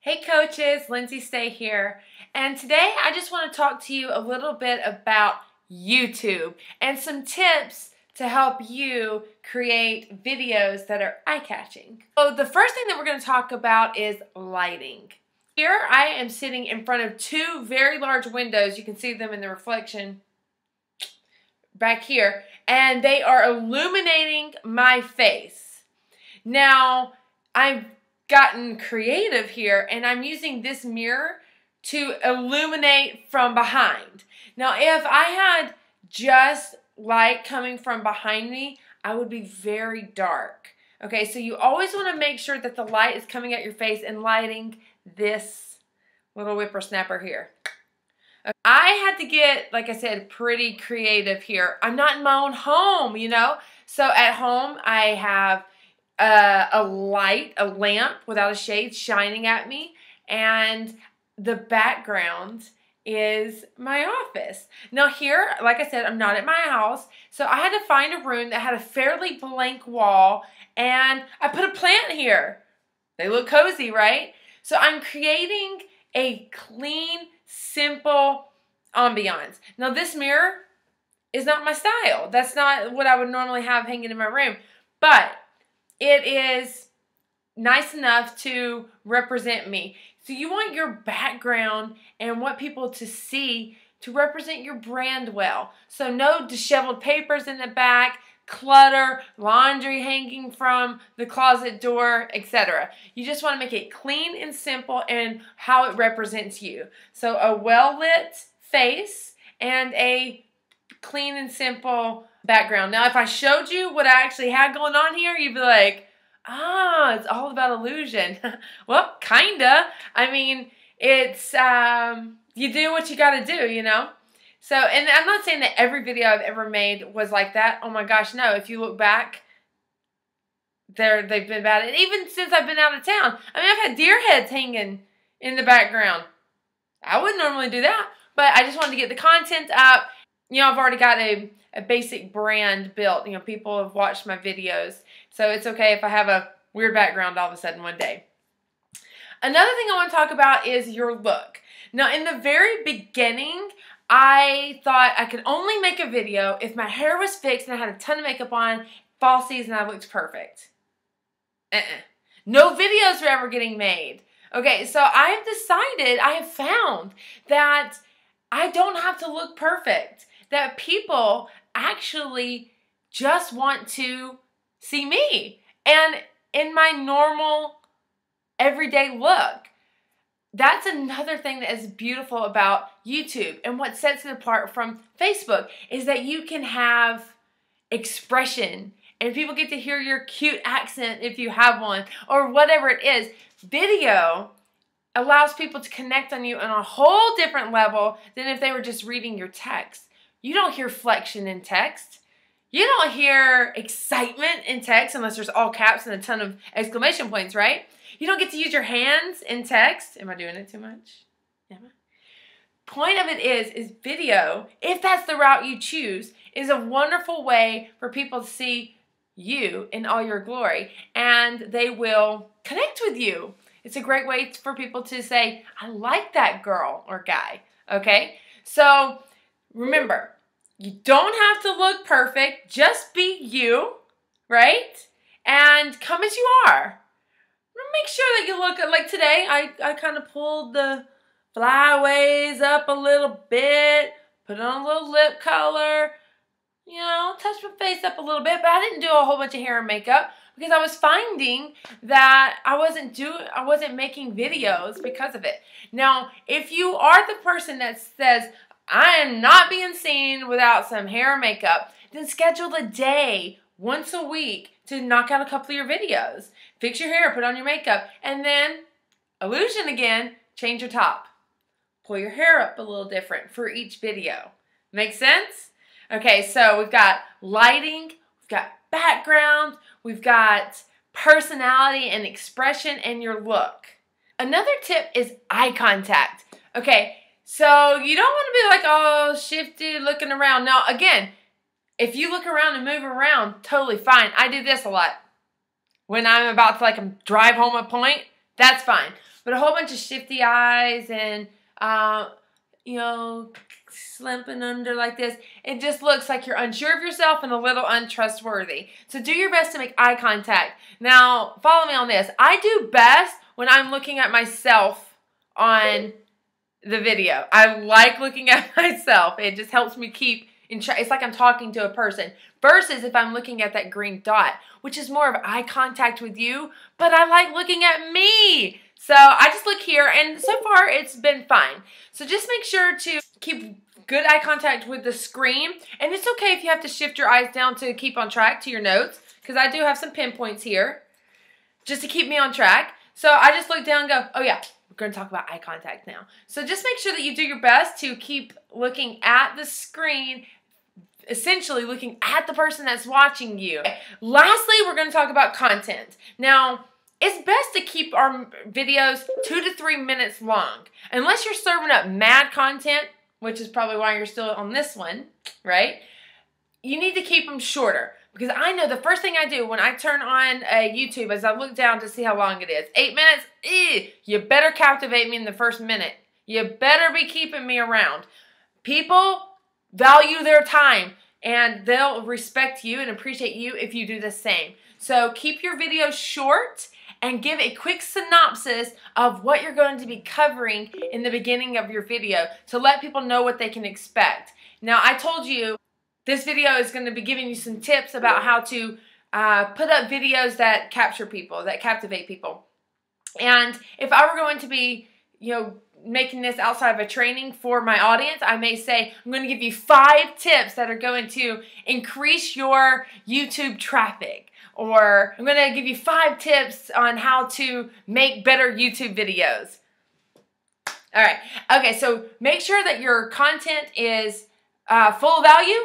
Hey coaches, Lindsay Stay here, and today I just want to talk to you a little bit about YouTube and some tips to help you create videos that are eye-catching. So the first thing that we're going to talk about is lighting. Here I am sitting in front of two very large windows. You can see them in the reflection back here, and they are illuminating my face. Now, I've gotten creative here, and I'm using this mirror to illuminate from behind. Now, if I had just light coming from behind me, I would be very dark. Okay, so you always want to make sure that the light is coming at your face and lighting this little whippersnapper here. I had to get, like I said, pretty creative here. I'm not in my own home, you know? So at home, I have a lamp without a shade shining at me, and the background is my office. Now here, like I said, I'm not at my house, so I had to find a room that had a fairly blank wall, and I put a plant here. They look cozy, right? So I'm creating a clean, simple ambiance. Now this mirror is not my style. That's not what I would normally have hanging in my room, but it is nice enough to represent me. So you want your background and want people to see to represent your brand well. So no disheveled papers in the back, clutter, laundry hanging from the closet door, etc. You just want to make it clean and simple and how it represents you. So a well-lit face and a clean and simple background. Now, if I showed you what I actually had going on here, you'd be like, ah, it's all about illusion. Well, kinda. I mean, it's, you do what you gotta do, you know? So, and I'm not saying that every video I've ever made was like that. Oh my gosh, no. If you look back, they've been bad. And even since I've been out of town, I mean, I've had deer heads hanging in the background. I wouldn't normally do that, but I just wanted to get the content up. You know, I've already got a basic brand built. You know, people have watched my videos, so it's okay if I have a weird background all of a sudden one day. Another thing I want to talk about is your look. Now, in the very beginning, I thought I could only make a video if my hair was fixed and I had a ton of makeup on, fall season, I looked perfect. No videos are ever getting made. Okay, so I have found that I don't have to look perfect. That people actually just want to see me and in my normal everyday look. That's another thing that is beautiful about YouTube, and what sets it apart from Facebook is that you can have expression and people get to hear your cute accent if you have one or whatever it is. Video allows people to connect on you on a whole different level than if they were just reading your text. You don't hear flexion in text. You don't hear excitement in text unless there's all caps and a ton of exclamation points, right? You don't get to use your hands in text. Am I doing it too much? Am I? Point of it is video, if that's the route you choose, is a wonderful way for people to see you in all your glory, and they will connect with you. It's a great way for people to say, I like that girl or guy, okay? So remember, you don't have to look perfect. Just be you, right? And come as you are. Make sure that you look, like today, I kind of pulled the flyaways up a little bit, put on a little lip color, you know, touch my face up a little bit, but I didn't do a whole bunch of hair and makeup because I was finding that I wasn't making videos because of it. Now, if you are the person that says, I am not being seen without some hair and makeup, then schedule a day once a week to knock out a couple of your videos. Fix your hair, put on your makeup, and then, illusion again, change your top. Pull your hair up a little different for each video. Make sense? Okay, so we've got lighting, we've got background, we've got personality and expression and your look. Another tip is eye contact. Okay, so you don't want to be like, oh, shifty, looking around. Now, again, if you look around and move around, totally fine. I do this a lot. When I'm about to drive home a point, that's fine. but a whole bunch of shifty eyes and, you know, slumping under like this. It just looks like you're unsure of yourself and a little untrustworthy. So do your best to make eye contact. Now, follow me on this. I do best when I'm looking at myself on the video. I like looking at myself. It just helps me keep in track. It's like I'm talking to a person. Versus if I'm looking at that green dot, which is more of eye contact with you, but I like looking at me. So I just look here, and so far it's been fine. So just make sure to keep good eye contact with the screen. And it's okay if you have to shift your eyes down to keep on track to your notes, because I do have some pinpoints here just to keep me on track. So I just look down and go, oh yeah, we're going to talk about eye contact now. So just make sure that you do your best to keep looking at the screen, essentially looking at the person that's watching you. Lastly, we're going to talk about content. Now, it's best to keep our videos 2 to 3 minutes long. Unless you're serving up mad content, which is probably why you're still on this one, right? You need to keep them shorter. Because I know the first thing I do when I turn on YouTube is I look down to see how long it is. 8 minutes? You better captivate me in the first minute. You better be keeping me around. People value their time, and they'll respect you and appreciate you if you do the same. So keep your videos short and give a quick synopsis of what you're going to be covering in the beginning of your video to let people know what they can expect. Now, I told you this video is going to be giving you some tips about how to put up videos that capture people, that captivate people. And if I were going to be, you know, making this outside of a training for my audience, I may say, I'm going to give you 5 tips that are going to increase your YouTube traffic. Or I'm going to give you 5 tips on how to make better YouTube videos. All right. Okay, so make sure that your content is full of value,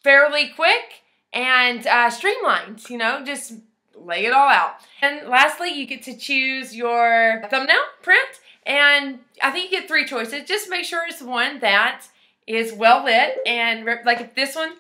fairly quick, and streamlined. You know, just lay it all out. And lastly, you get to choose your thumbnail print. And I think you get 3 choices. Just make sure it's one that is well lit. And like if this one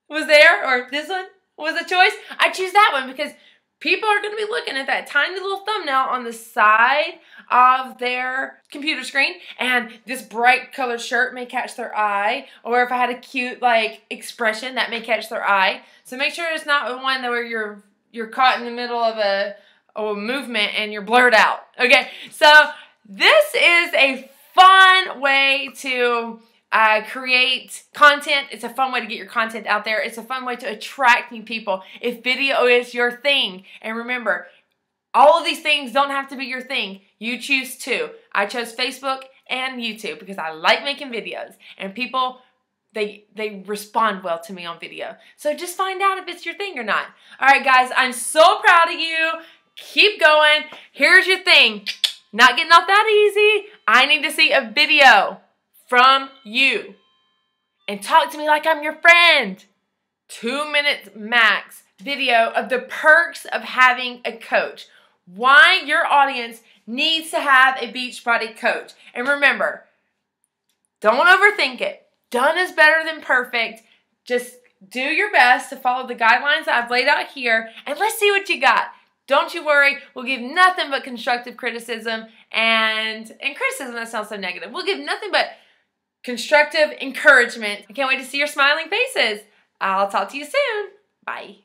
was there or if this one was a choice, I choose that one because people are going to be looking at that tiny little thumbnail on the side of their computer screen, and this bright colored shirt may catch their eye, or if I had a cute like expression, that may catch their eye. So make sure it's not the one where you're caught in the middle of a movement and you're blurred out. Okay, so this is a fun way to create content. It's a fun way to get your content out there. It's a fun way to attract new people if video is your thing. And remember, all of these things don't have to be your thing. You choose 2. I chose Facebook and YouTube because I like making videos. And people, they respond well to me on video. So just find out if it's your thing or not. All right, guys, I'm so proud of you. Keep going. Here's your thing. Not getting off that easy. I need to see a video from you. And talk to me like I'm your friend. 2 minutes max video of the perks of having a coach. Why your audience needs to have a Beachbody coach. And remember, don't overthink it. Done is better than perfect. Just do your best to follow the guidelines that I've laid out here, and let's see what you got. Don't you worry. We'll give nothing but constructive criticism and criticism that sounds so negative. We'll give nothing but constructive encouragement. I can't wait to see your smiling faces. I'll talk to you soon. Bye.